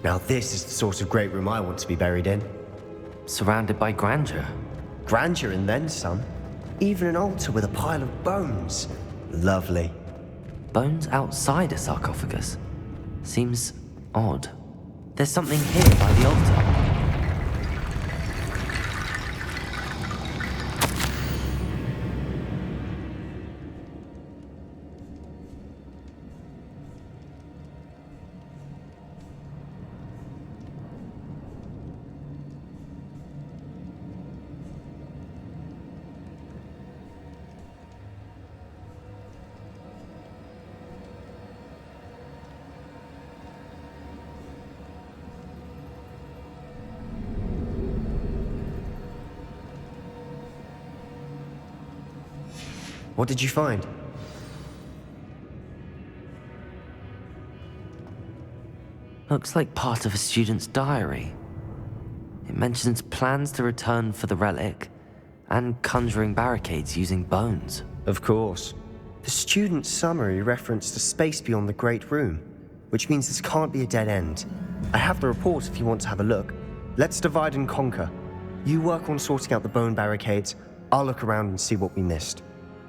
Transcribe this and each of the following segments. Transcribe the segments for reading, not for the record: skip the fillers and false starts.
Now this is the sort of great room I want to be buried in. Surrounded by grandeur. Grandeur and then some. Even an altar with a pile of bones. Lovely. Bones outside a sarcophagus? Seems odd. There's something here by the altar. What did you find? Looks like part of a student's diary. It mentions plans to return for the relic and conjuring barricades using bones. Of course. The student's summary referenced a space beyond the Great Room, which means this can't be a dead end. I have the report if you want to have a look. Let's divide and conquer. You work on sorting out the bone barricades. I'll look around and see what we missed.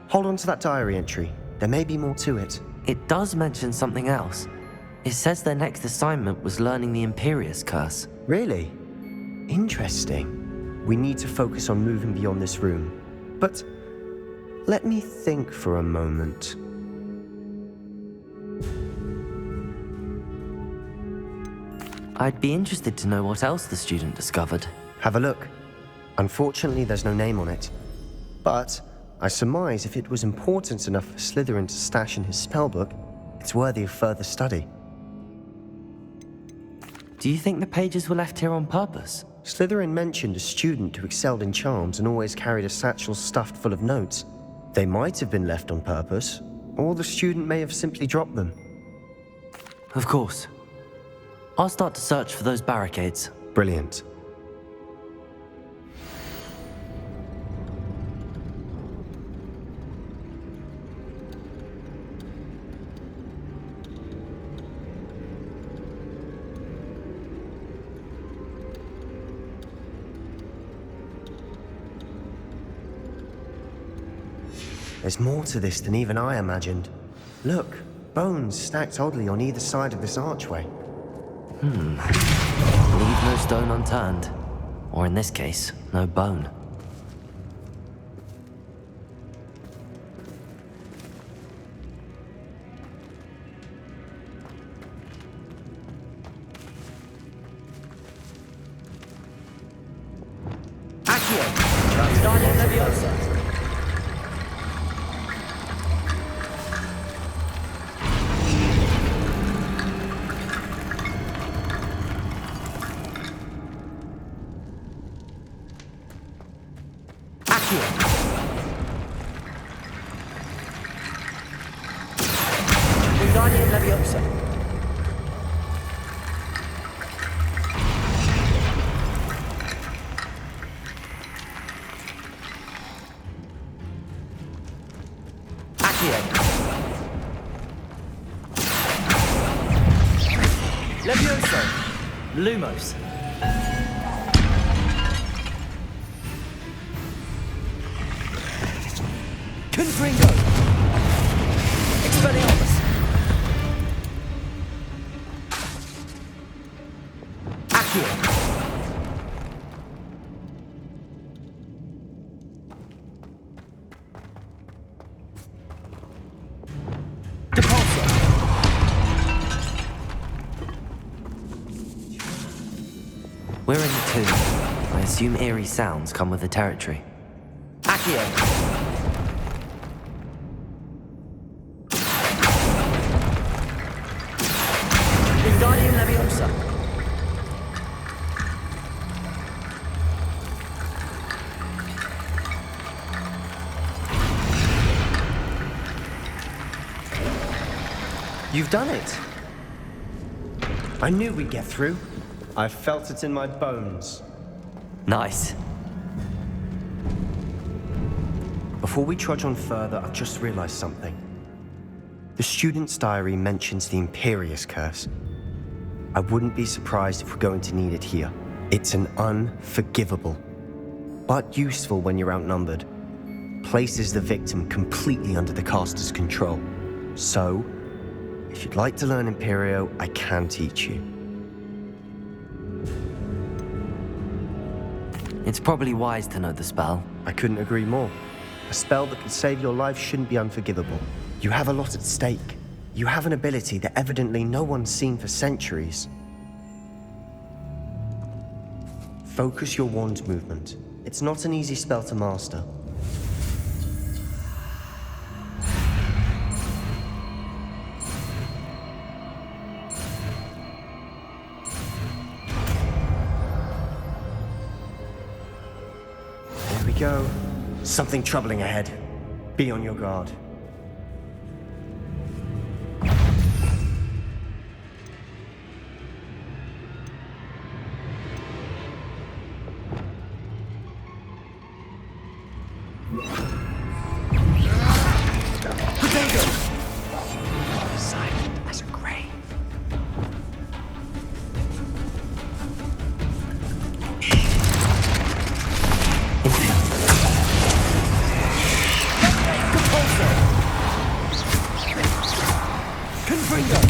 Hold on to that diary entry. There may be more to it. It does mention something else. It says their next assignment was learning the Imperius Curse. Really? Interesting. We need to focus on moving beyond this room. But let me think for a moment. I'd be interested to know what else the student discovered. Have a look. Unfortunately, there's no name on it. But I surmise if it was important enough for Slytherin to stash in his spellbook, it's worthy of further study. Do you think the pages were left here on purpose? Slytherin mentioned a student who excelled in charms and always carried a satchel stuffed full of notes. They might have been left on purpose, or the student may have simply dropped them. Of course. I'll start to search for those barricades. Brilliant. There's more to this than even I imagined. Look, bones stacked oddly on either side of this archway. Leave no stone unturned. Or in this case, no bone. Levioso! Lumos! Confringo! Expelliarmus! Accio! We're in the tomb. I assume eerie sounds come with the territory. Accio! Wingardium Leviosa! You've done it! I knew we'd get through. I felt it in my bones. Nice. Before we trudge on further, I've just realized something. The student's diary mentions the Imperius Curse. I wouldn't be surprised if we're going to need it here. It's an unforgivable, but useful when you're outnumbered. Places the victim completely under the caster's control. So, if you'd like to learn Imperio, I can teach you. It's probably wise to know the spell. I couldn't agree more. A spell that could save your life shouldn't be unforgivable. You have a lot at stake. You have an ability that evidently no one's seen for centuries. Focus your wand movement. It's not an easy spell to master. There we go. Something troubling ahead. Be on your guard. Silent as a grave. Confringo!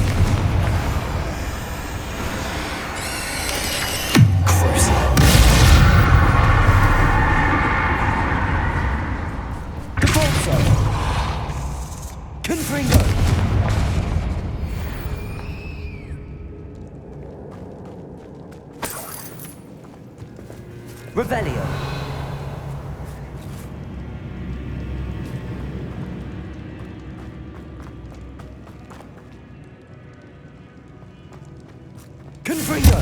Capolso! Confringo! Revelio! Confringo!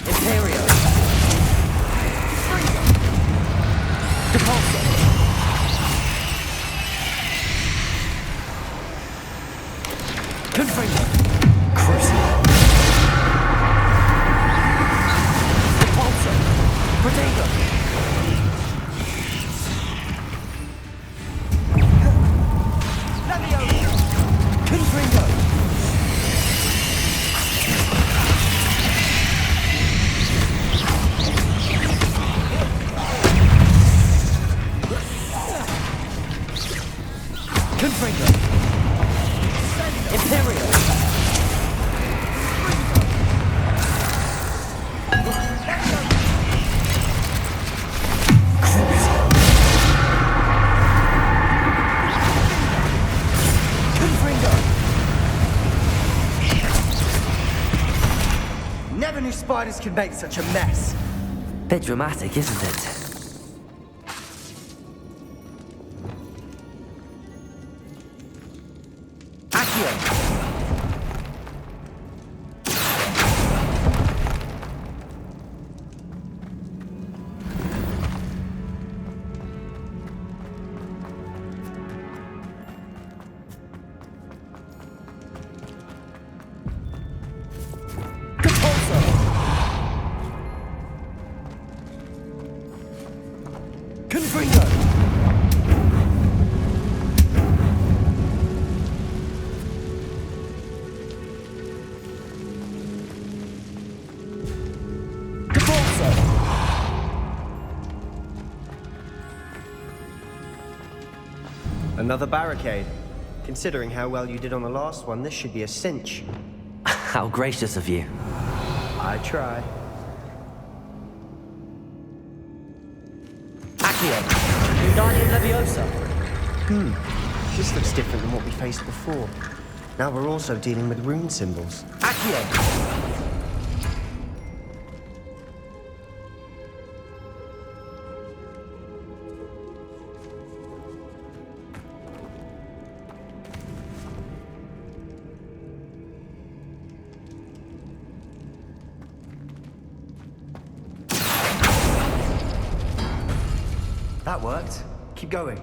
Imperio! Depulso! Confringo! Crucible! Depulso! Protego! Leviosa! Confringo! Confringo! Imperio! Confringo! Never knew spiders could make such a mess. Bit dramatic, isn't it? Accio! Capolso! Confringo! Capolso! Another barricade. Considering how well you did on the last one, this should be a cinch. How gracious of you. I try. Accio! Wingardium Leviosa! This looks different than what we faced before. Now we're also dealing with rune symbols. Accio! That worked. Keep going.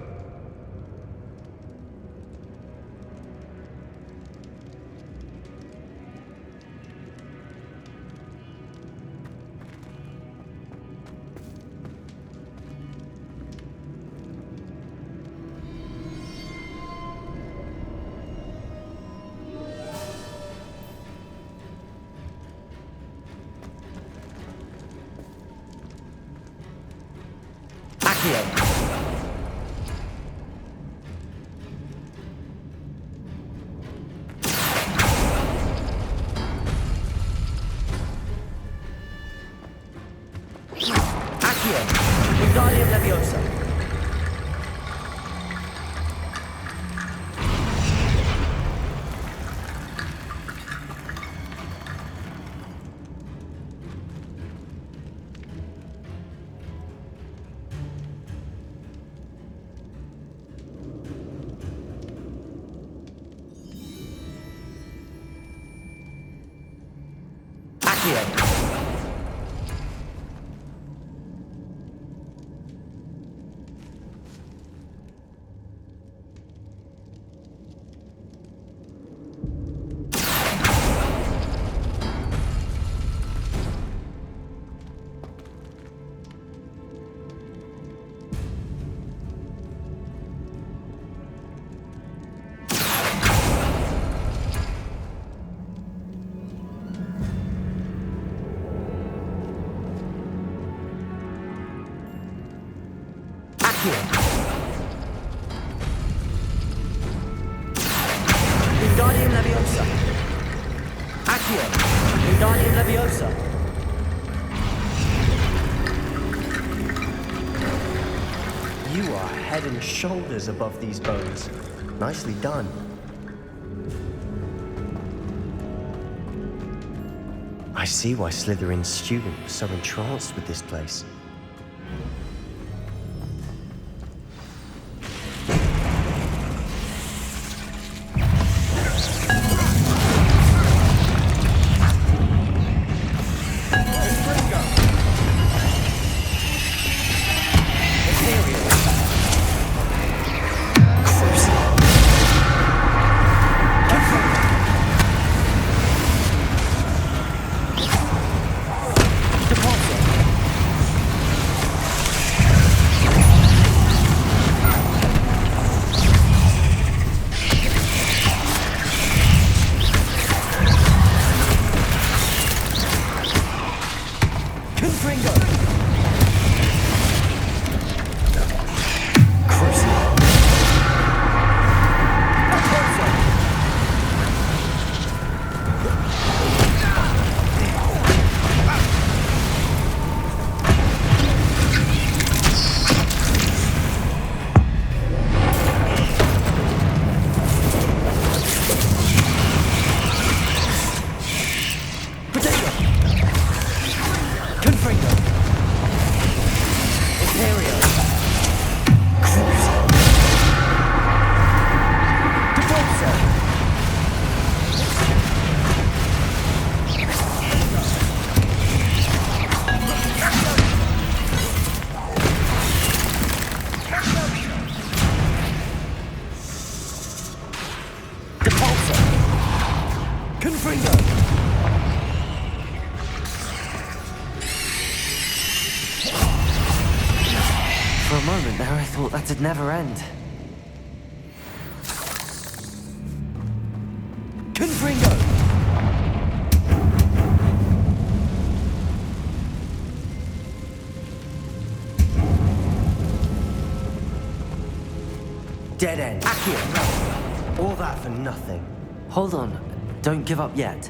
Accio. Wingardium Leviosa. Accio. Wingardium Leviosa. You are head and shoulders above these bones. Nicely done. I see why Slytherin's student was so entranced with this place. For a moment there, I thought that'd never end. Confringo! Dead end. Accio! All that for nothing. Hold on, don't give up yet.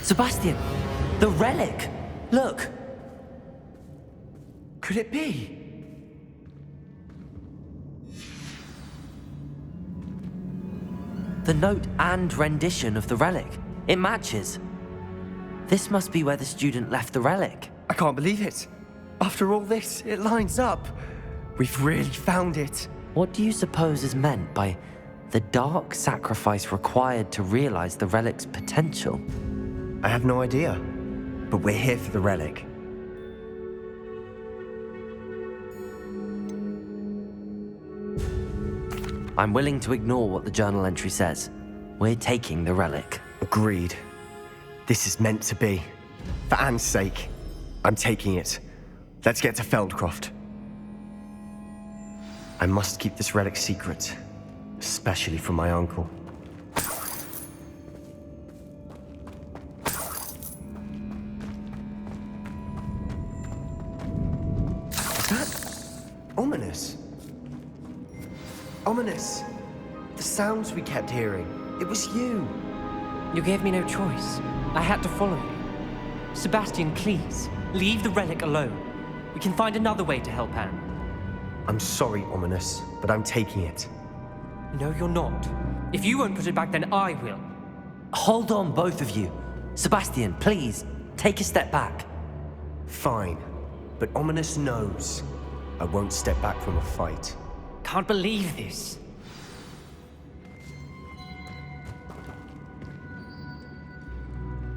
Sebastian! The relic! Look! Could it be? The note and rendition of the relic. It matches. This must be where the student left the relic. I can't believe it. After all this, it lines up. We've really found it. What do you suppose is meant by the dark sacrifice required to realize the relic's potential? I have no idea, but we're here for the relic. I'm willing to ignore what the journal entry says. We're taking the relic. Agreed. This is meant to be. For Anne's sake, I'm taking it. Let's get to Feldcroft. I must keep this relic secret, especially from my uncle. Is that ominous? Ominous. The sounds we kept hearing. It was you. You gave me no choice. I had to follow you. Sebastian, please, leave the relic alone. We can find another way to help Anne. I'm sorry, Ominous, but I'm taking it. No, you're not. If you won't put it back, then I will. Hold on, both of you. Sebastian, please, take a step back. Fine, but Ominous knows I won't step back from a fight. Can't believe this.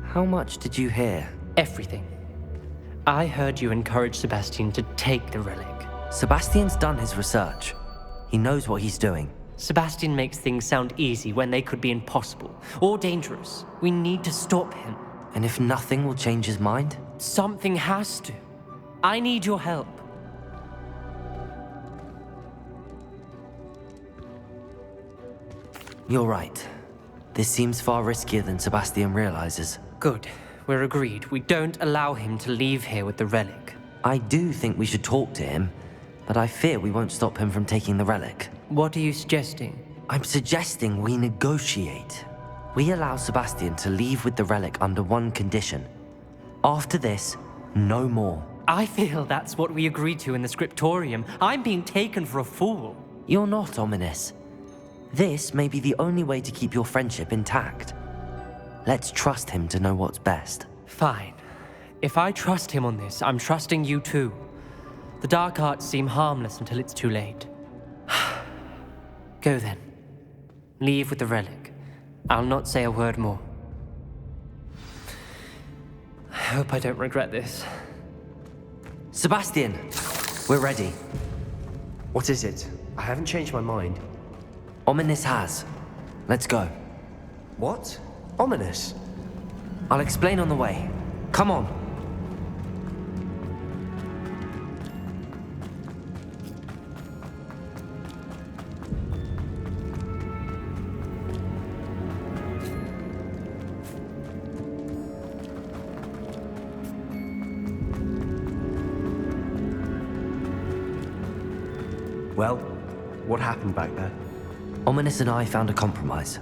How much did you hear? Everything. I heard you encourage Sebastian to take the relic. Sebastian's done his research. He knows what he's doing. Sebastian makes things sound easy when they could be impossible or dangerous. We need to stop him. And if nothing will change his mind? Something has to. I need your help. You're right. This seems far riskier than Sebastian realizes. Good. We're agreed. We don't allow him to leave here with the relic. I do think we should talk to him, but I fear we won't stop him from taking the relic. What are you suggesting? I'm suggesting we negotiate. We allow Sebastian to leave with the relic under one condition. After this, no more. I feel that's what we agreed to in the scriptorium. I'm being taken for a fool. You're not ominous. This may be the only way to keep your friendship intact. Let's trust him to know what's best. Fine. If I trust him on this, I'm trusting you too. The dark arts seem harmless until it's too late. Go then. Leave with the relic. I'll not say a word more. I hope I don't regret this. Sebastian, we're ready. What is it? I haven't changed my mind. Ominous has. Let's go. What? Ominous? I'll explain on the way. Come on. Well, what happened back there? Ominous and I found a compromise.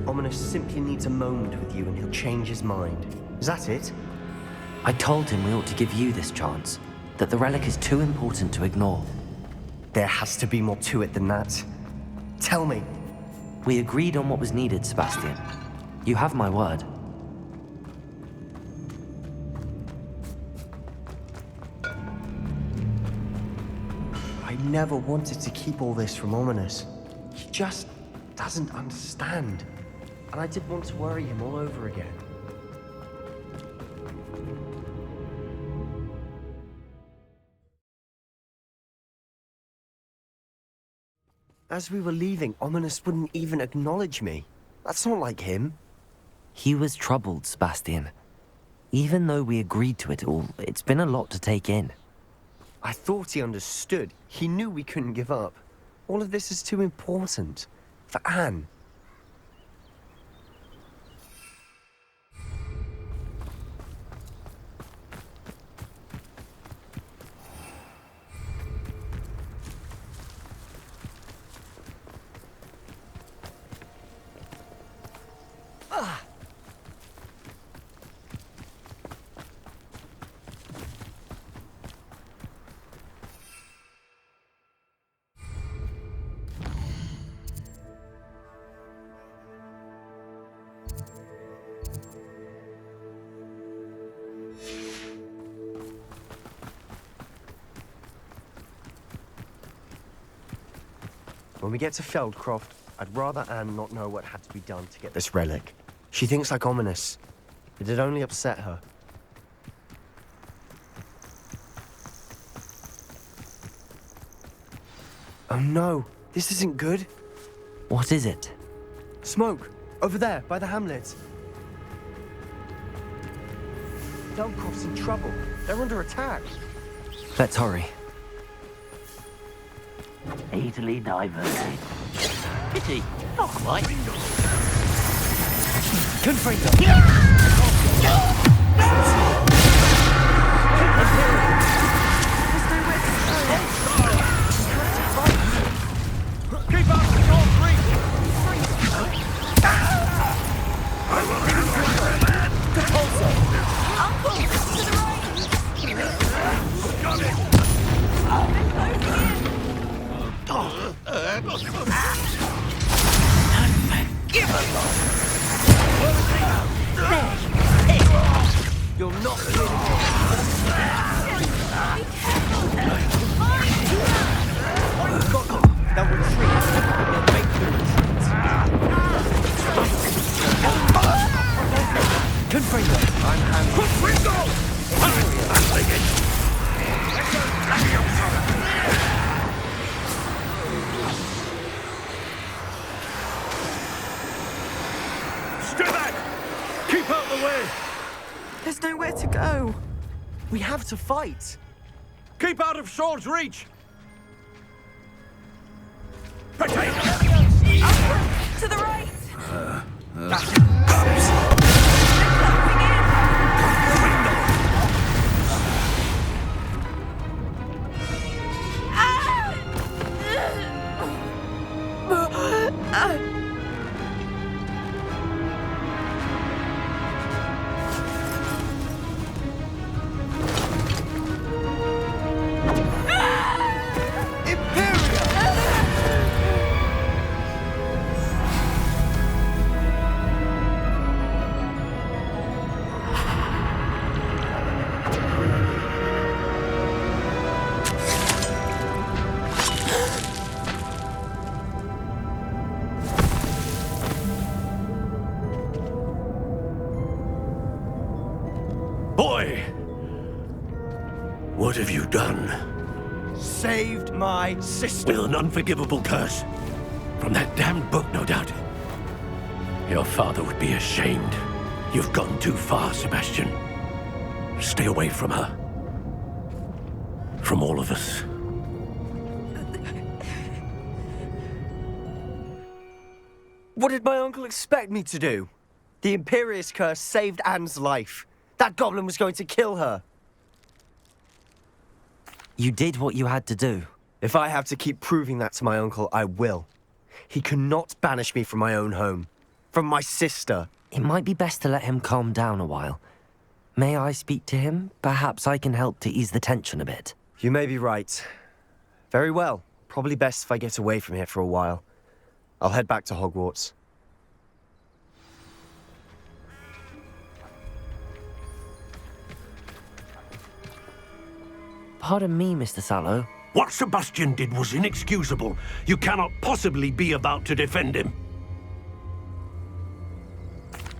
Ominous simply needs a moment with you and he'll change his mind. Is that it? I told him we ought to give you this chance, that the relic is too important to ignore. There has to be more to it than that. Tell me. We agreed on what was needed, Sebastian. You have my word. I never wanted to keep all this from Ominous. He just doesn't understand. And I didn't want to worry him all over again. As we were leaving, Ominous wouldn't even acknowledge me. That's not like him. He was troubled, Sebastian. Even though we agreed to it all, it's been a lot to take in. I thought he understood. He knew we couldn't give up. All of this is too important. For Anne. When we get to Feldcroft, I'd rather Anne not know what had to be done to get this relic. She thinks like Ominous. It'd only upset her. Oh no, this isn't good. What is it? Smoke! Over there, by the hamlet. Feldcroft's in trouble. They're under attack. Let's hurry. Easily diverted. Pity, not quite. Keep up the concrete! You're not winning. Got them. They'll retreat. They'll make them retreat. Confringo! I'm handling. Confringo! Handling it! There's nowhere to go. We have to fight. Keep out of sword's reach! Potato! To the right! Boy! What have you done? Saved my sister. With an unforgivable curse. From that damned book, no doubt. Your father would be ashamed. You've gone too far, Sebastian. Stay away from her. From all of us. What did my uncle expect me to do? The Imperious curse saved Anne's life. That goblin was going to kill her. You did what you had to do. If I have to keep proving that to my uncle, I will. He cannot banish me from my own home. From my sister. It might be best to let him calm down a while. May I speak to him? Perhaps I can help to ease the tension a bit. You may be right. Very well. Probably best if I get away from here for a while. I'll head back to Hogwarts. Pardon me, Mr. Sallow. What Sebastian did was inexcusable. You cannot possibly be about to defend him.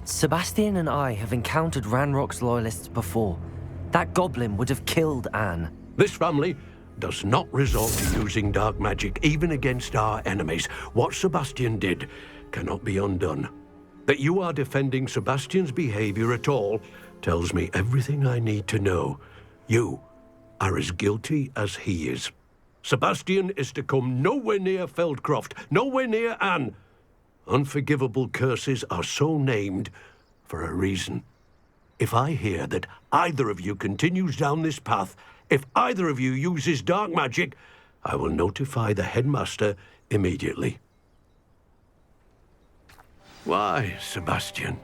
Sebastian and I have encountered Ranrock's loyalists before. That goblin would have killed Anne. This family does not resort to using dark magic even against our enemies. What Sebastian did cannot be undone. That you are defending Sebastian's behavior at all tells me everything I need to know. You are as guilty as he is. Sebastian is to come nowhere near Feldcroft, nowhere near Anne. Unforgivable curses are so named for a reason. If I hear that either of you continues down this path, if either of you uses dark magic, I will notify the headmaster immediately. Why, Sebastian?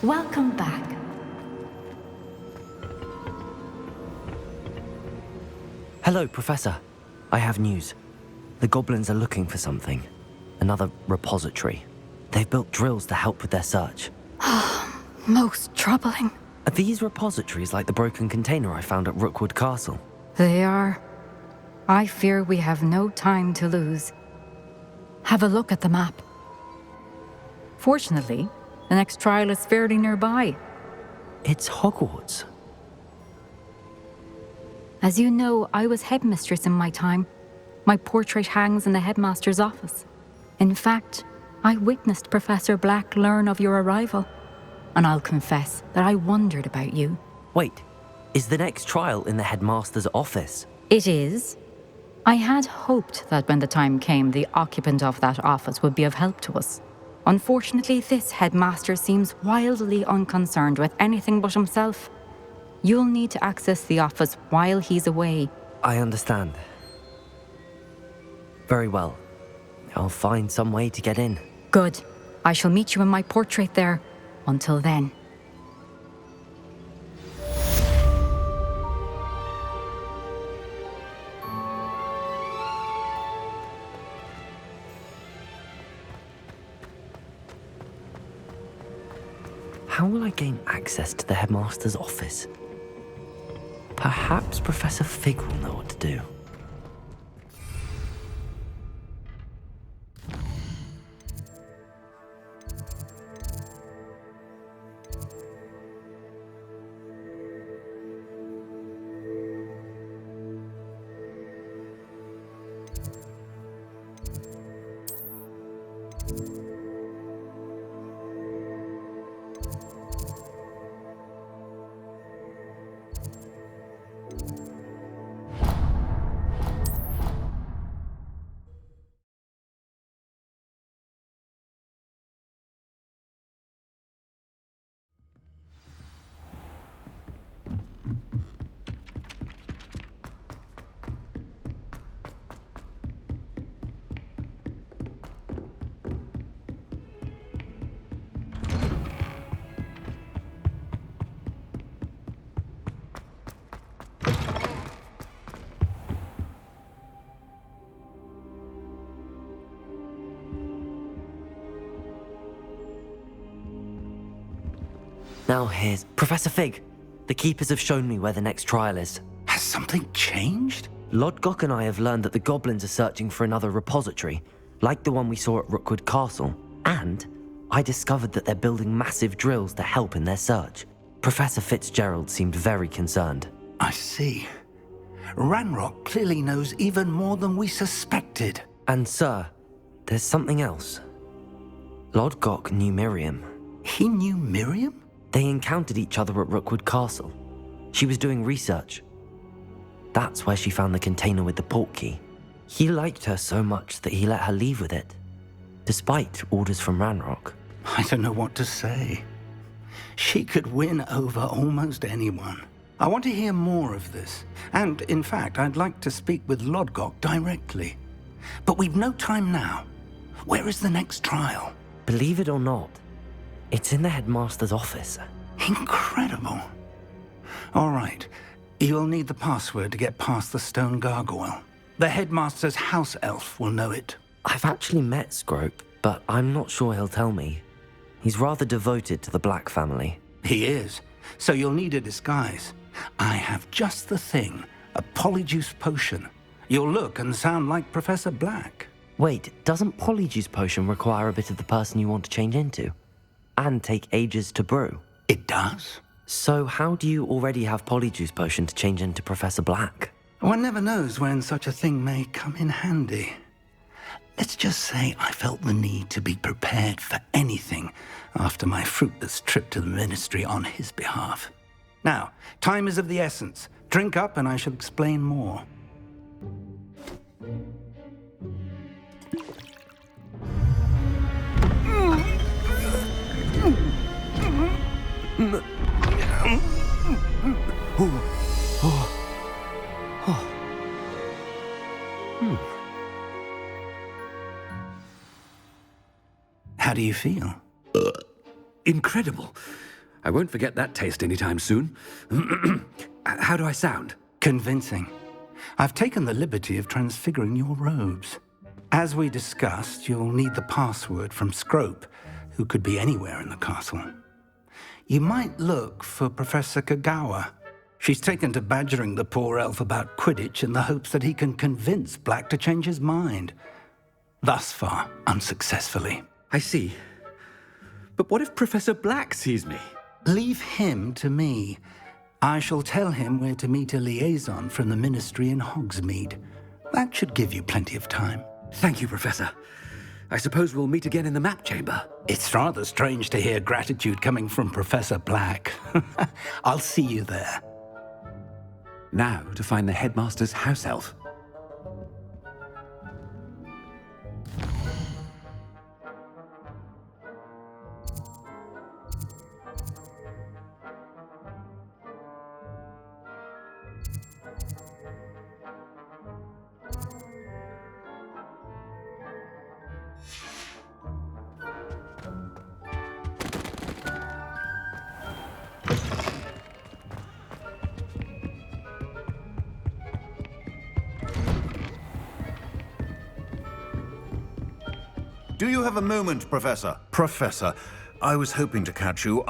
Welcome back. Hello, Professor. I have news. The goblins are looking for something. Another repository. They've built drills to help with their search. Most troubling. Are these repositories like the broken container I found at Rookwood Castle? They are. I fear we have no time to lose. Have a look at the map. Fortunately, the next trial is fairly nearby. It's Hogwarts. As you know, I was headmistress in my time. My portrait hangs in the headmaster's office. In fact, I witnessed Professor Black learn of your arrival, and I'll confess that I wondered about you. Wait, is the next trial in the headmaster's office? It is. I had hoped that when the time came, the occupant of that office would be of help to us. Unfortunately, this headmaster seems wildly unconcerned with anything but himself. You'll need to access the office while he's away. I understand. Very well. I'll find some way to get in. Good. I shall meet you in my portrait there. Until then. How will I gain access to the headmaster's office? Perhaps Professor Fig will know what to do. Now here's Professor Fig. The keepers have shown me where the next trial is. Has something changed? Lodgok and I have learned that the goblins are searching for another repository, like the one we saw at Rookwood Castle. And I discovered that they're building massive drills to help in their search. Professor Fitzgerald seemed very concerned. I see. Ranrock clearly knows even more than we suspected. And sir, there's something else. Lodgok knew Miriam. He knew Miriam? They encountered each other at Rookwood Castle. She was doing research. That's where she found the container with the Portkey. He liked her so much that he let her leave with it, despite orders from Ranrock. I don't know what to say. She could win over almost anyone. I want to hear more of this. And, in fact, I'd like to speak with Lodgok directly. But we've no time now. Where is the next trial? Believe it or not, it's in the headmaster's office. Incredible. All right. You'll need the password to get past the stone gargoyle. The headmaster's house elf will know it. I've actually met Scrope, but I'm not sure he'll tell me. He's rather devoted to the Black family. He is. So you'll need a disguise. I have just the thing. A polyjuice potion. You'll look and sound like Professor Black. Wait, doesn't Polyjuice Potion require a bit of the person you want to change into? And take ages to brew? It does. So how do you already have Polyjuice Potion to change into Professor Black? One never knows when such a thing may come in handy. Let's just say I felt the need to be prepared for anything after my fruitless trip to the ministry on his behalf. Now, time is of the essence. Drink up and I shall explain more. How do you feel? Incredible. I won't forget that taste anytime soon. How do I sound? Convincing. I've taken the liberty of transfiguring your robes. As we discussed, you'll need the password from Scrope, who could be anywhere in the castle. You might look for Professor Kagawa. She's taken to badgering the poor elf about Quidditch in the hopes that he can convince Black to change his mind. Thus far, unsuccessfully. I see. But what if Professor Black sees me? Leave him to me. I shall tell him where to meet a liaison from the ministry in Hogsmeade. That should give you plenty of time. Thank you, Professor. I suppose we'll meet again in the map chamber. It's rather strange to hear gratitude coming from Professor Black. I'll see you there. Now to find the headmaster's house elf. Do you have a moment, Professor? Professor, I was hoping to catch you.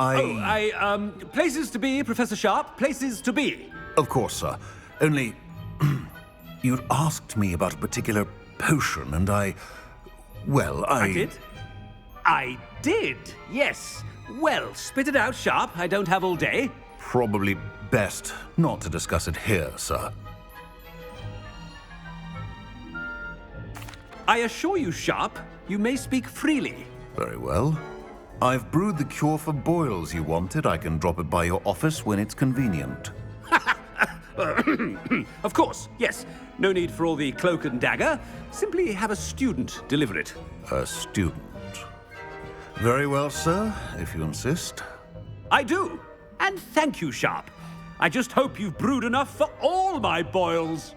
Places to be, Professor Sharp. Places to be. Of course, sir. Only... you'd asked me about a particular potion, and I did? I did, yes. Well, spit it out, Sharp. I don't have all day. Probably best not to discuss it here, sir. I assure you, Sharp, you may speak freely. Very well. I've brewed the cure for boils you wanted. I can drop it by your office when it's convenient. Of course, yes. No need for all the cloak and dagger. Simply have a student deliver it. A student. Very well, sir, if you insist. I do. And thank you, Sharp. I just hope you've brewed enough for all my boils.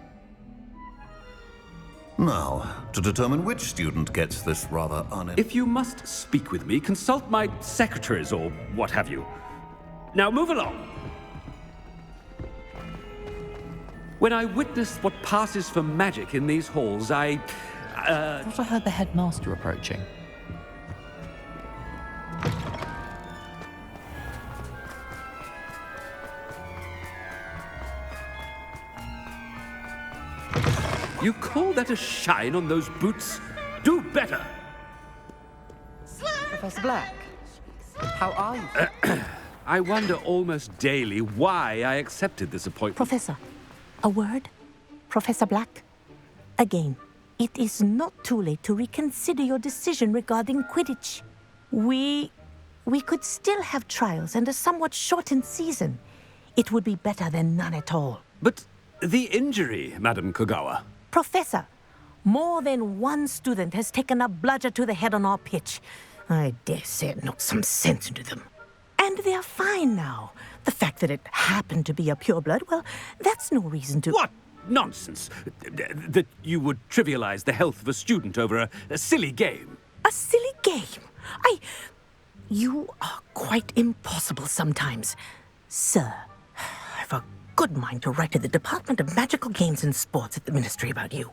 Now, to determine which student gets this rather If you must speak with me, consult my secretaries or what have you. Now move along. When I witness what passes for magic in these halls, I thought I heard the headmaster approaching. You call that a shine on those boots? Do better! Professor Black, how are you? I wonder almost daily why I accepted this appointment. Professor, a word? Professor Black? Again, it is not too late to reconsider your decision regarding Quidditch. We could still have trials and a somewhat shortened season. It would be better than none at all. But the injury, Madam Kogawa. Professor, more than one student has taken a bludger to the head on our pitch. I dare say it knocked some sense into them. And they're fine now. The fact that it happened to be a pureblood, well, that's no reason to... What nonsense! That you would trivialize the health of a student over a silly game. A silly game? You are quite impossible sometimes. Sir, I've a good mind to write to the Department of Magical Games and Sports at the Ministry about you.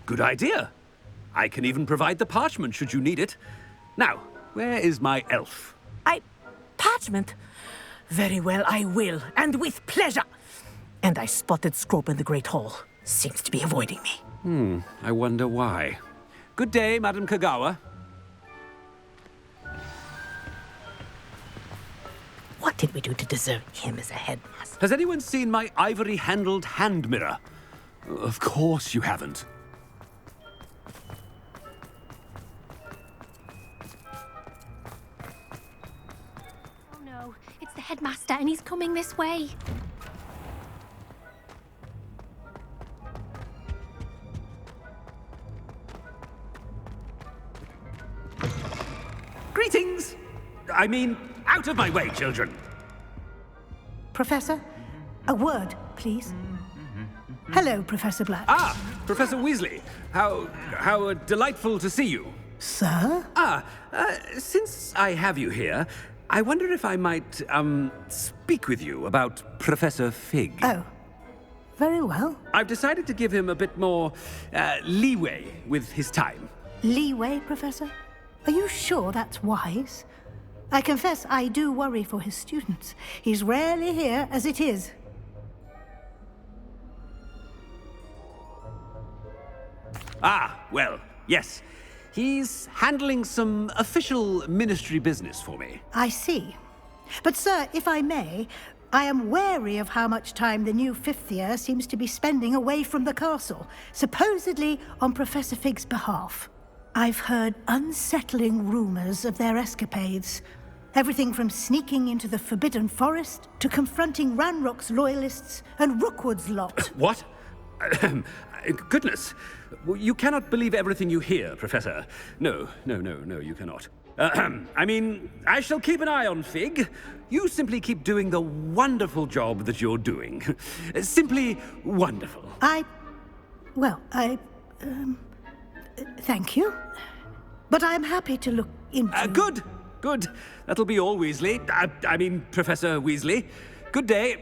Good idea. I can even provide the parchment should you need it. Now, where is my elf? Parchment? Very well, I will, and with pleasure. And I spotted Scrope in the Great Hall. Seems to be avoiding me. I wonder why. Good day, Madam Kogawa. What did we do to deserve him as a headmaster? Has anyone seen my ivory-handled hand mirror? Of course you haven't. Oh no, it's the headmaster and he's coming this way. Greetings! I mean, out of my way, children! Professor, a word, please. Hello, Professor Black. Ah, Professor Weasley. How delightful to see you. Sir? Since I have you here, I wonder if I might, speak with you about Professor Fig. Oh, very well. I've decided to give him a bit more, leeway with his time. Leeway, Professor? Are you sure that's wise? I confess I do worry for his students. He's rarely here as it is. Ah, well, yes. He's handling some official ministry business for me. I see. But, sir, if I may, I am wary of how much time the new fifth year seems to be spending away from the castle, supposedly on Professor Fig's behalf. I've heard unsettling rumors of their escapades. Everything from sneaking into the Forbidden Forest to confronting Ranrock's loyalists and Rookwood's lot. What? Goodness. You cannot believe everything you hear, Professor. No, you cannot. I mean, I shall keep an eye on Fig. You simply keep doing the wonderful job that you're doing. Simply wonderful. Thank you. But I'm happy to look into... Good. That'll be all, Weasley. I mean, Professor Weasley. Good day.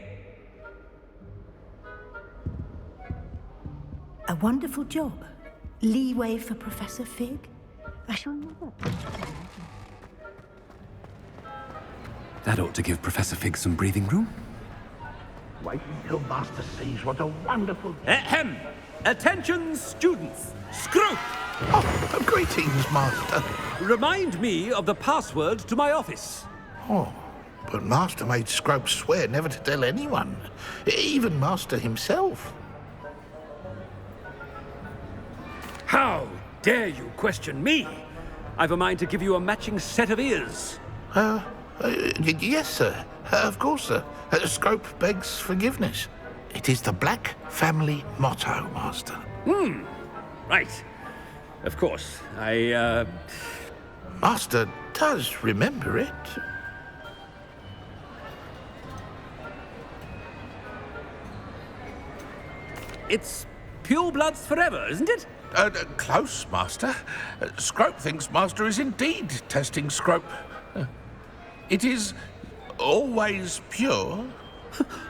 A wonderful job. Leeway for Professor Fig. I shall never... That ought to give Professor Fig some breathing room. Wait until Master sees what a wonderful... Ahem! Attention, students! Scroop! Oh, greetings, Master. Remind me of the password to my office. Oh, but Master made Scrope swear never to tell anyone, even Master himself. How dare you question me? I've a mind to give you a matching set of ears. Yes, sir. Of course, sir. Scrope begs forgiveness. It is the Black family motto, Master. Right. Of course. Master does remember it. It's pure bloods forever, isn't it? Close, Master. Scrope thinks Master is indeed testing Scrope. It is always pure.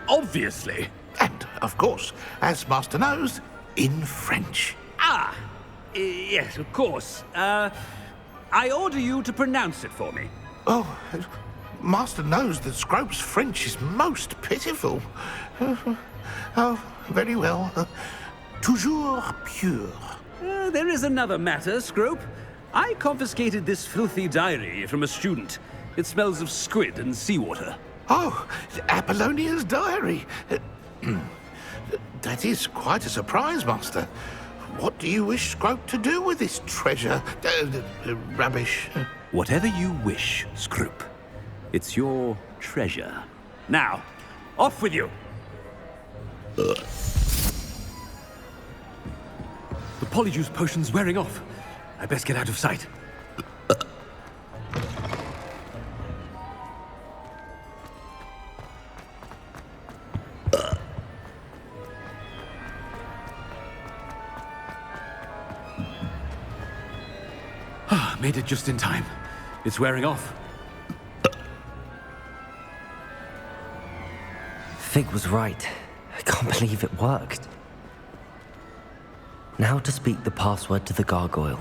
Obviously. And, of course, as Master knows, in French. Yes, of course. I order you to pronounce it for me. Oh, Master knows that Scrope's French is most pitiful. Oh, very well. Toujours pure. There is another matter, Scrope. I confiscated this filthy diary from a student. It smells of squid and seawater. Oh, Apollonia's diary. That is quite a surprise, Master. What do you wish Scrope to do with this treasure? Rubbish. Whatever you wish, Scrope. It's your treasure. Now, off with you. The polyjuice potion's wearing off. I best get out of sight. Made it just in time. It's wearing off. Fig was right. I can't believe it worked. Now to speak the password to the gargoyle.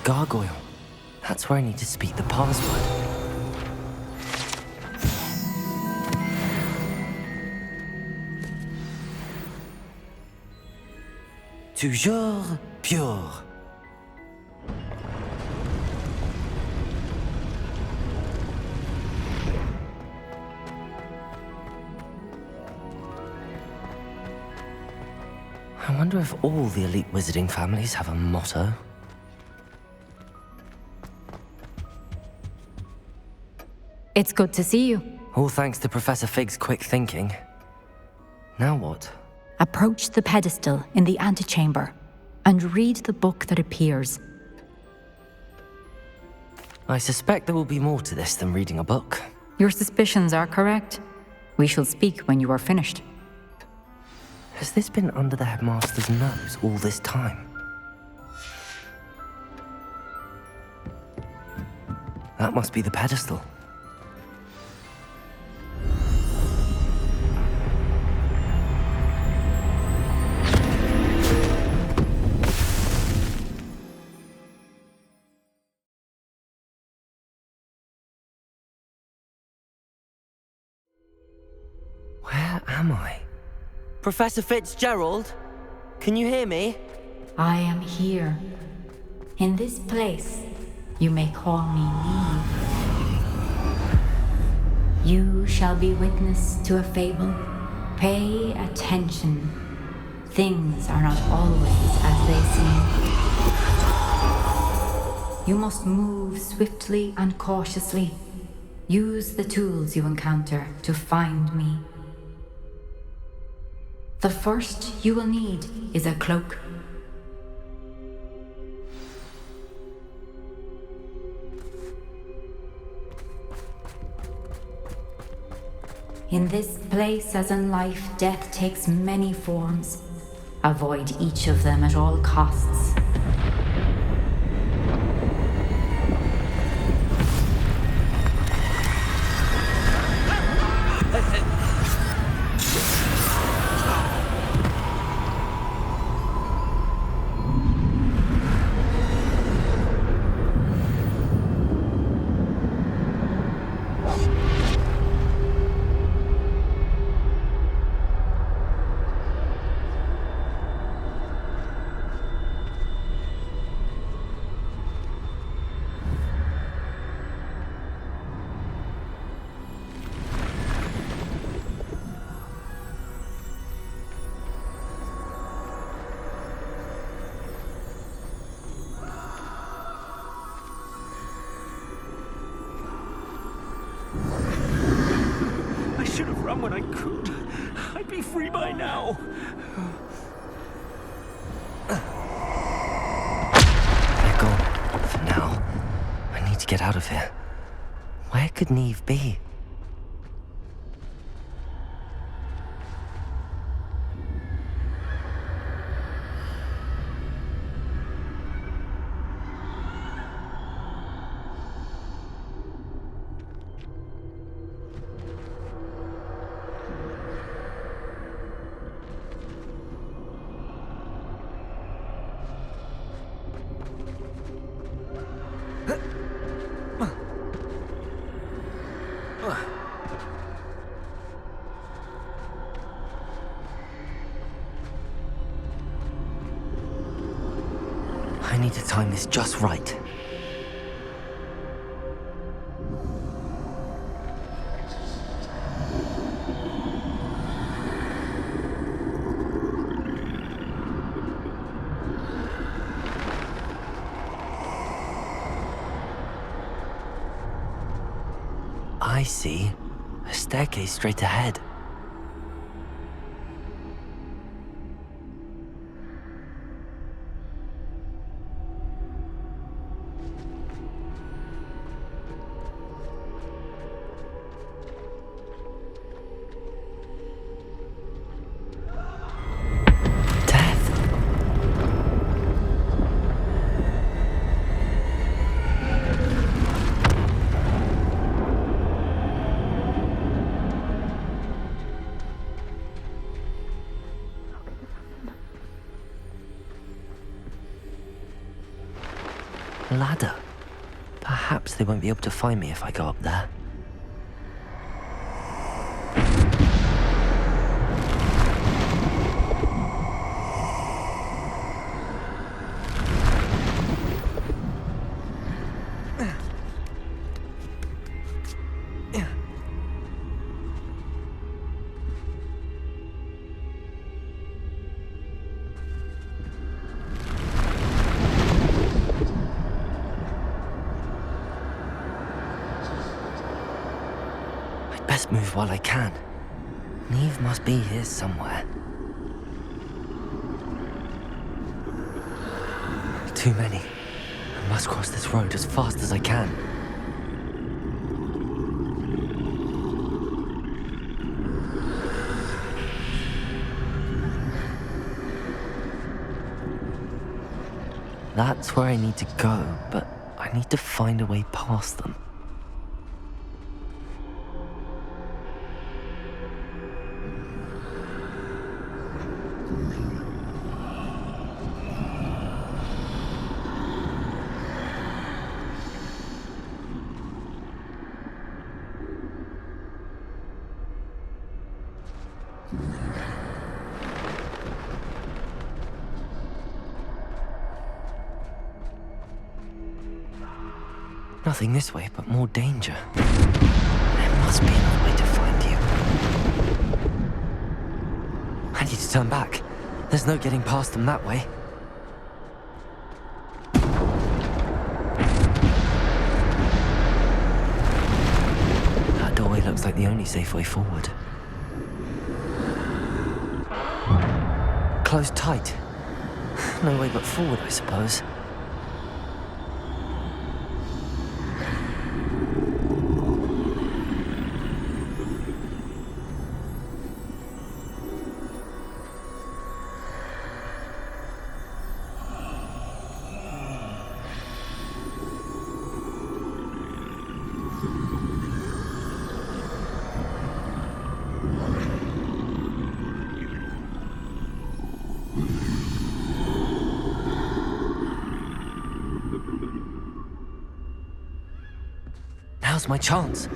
gargoyle. That's where I need to speak the password. Toujours pure. I wonder if all the elite wizarding families have a motto. It's good to see you. All thanks to Professor Fig's quick thinking. Now what? Approach the pedestal in the antechamber and read the book that appears. I suspect there will be more to this than reading a book. Your suspicions are correct. We shall speak when you are finished. Has this been under the headmaster's nose all this time? That must be the pedestal. Where am I? Professor Fitzgerald? Can you hear me? I am here. In this place, you may call me Neve. You shall be witness to a fable. Pay attention. Things are not always as they seem. You must move swiftly and cautiously. Use the tools you encounter to find me. The first you will need is a cloak. In this place, as in life, death takes many forms. Avoid each of them at all costs. When I could, I'd be free by now. They're gone, for now. I need to get out of here. Where could Neve be? I need to time this just right. I see a staircase straight ahead. ladder. Perhaps they won't be able to find me if I go up there. Best move while I can. Neve must be here somewhere. Too many. I must cross this road as fast as I can. That's where I need to go, but I need to find a way past them. Nothing this way, but more danger. There must be another way to find you. I need to turn back. There's no getting past them that way. That doorway looks like the only safe way forward. Closed tight. No way but forward, I suppose. Now's my chance.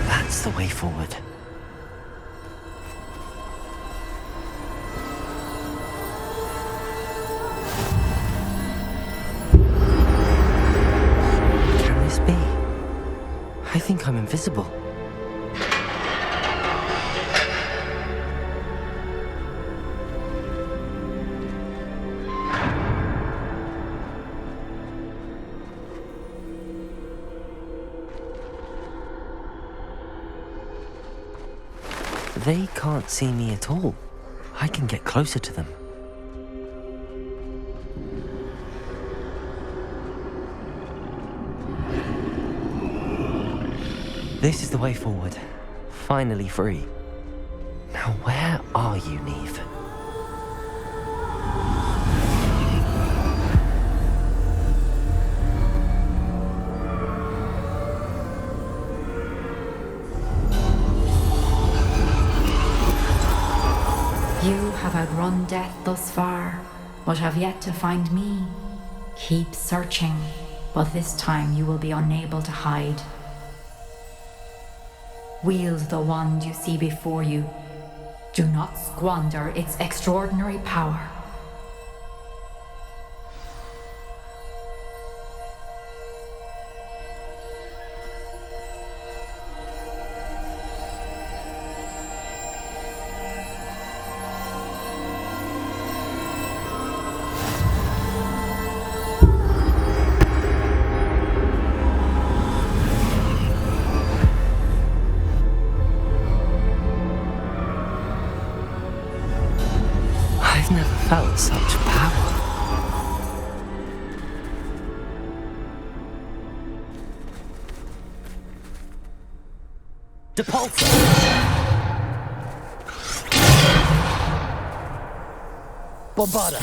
That's the way forward. I think I'm invisible. They can't see me at all. I can get closer to them. This is the way forward. Finally free. Now where are you, Neve? You have outrun death thus far, but have yet to find me. Keep searching, but this time you will be unable to hide. Wield the wand you see before you. Do not squander its extraordinary power. I've never felt such power. Depulsor! Bombarda!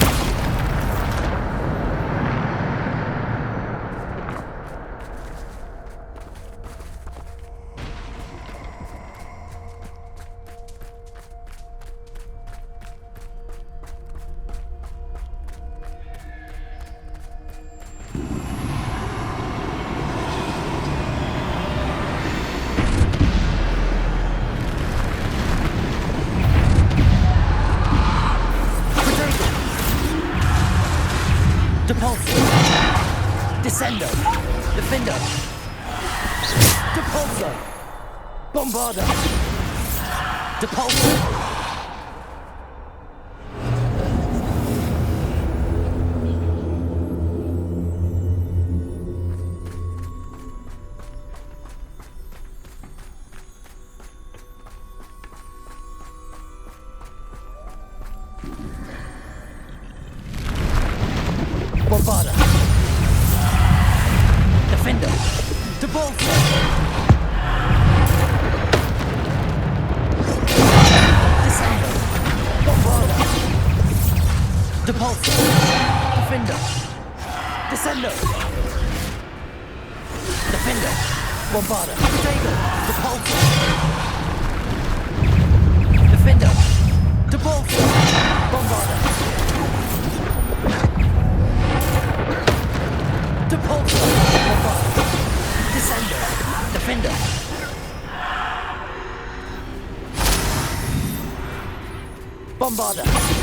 Defender! Depulso! Bombarder! Depulso! Bombarder! Defender! Depulso! Descender! Bombarder! Depulso! Defender! Descender! Defender! Bombarder! Dagger! Depulso! Defender! Depulso! Bombarder! Depulso! Bombarder! Descender! Defender! Bombarder!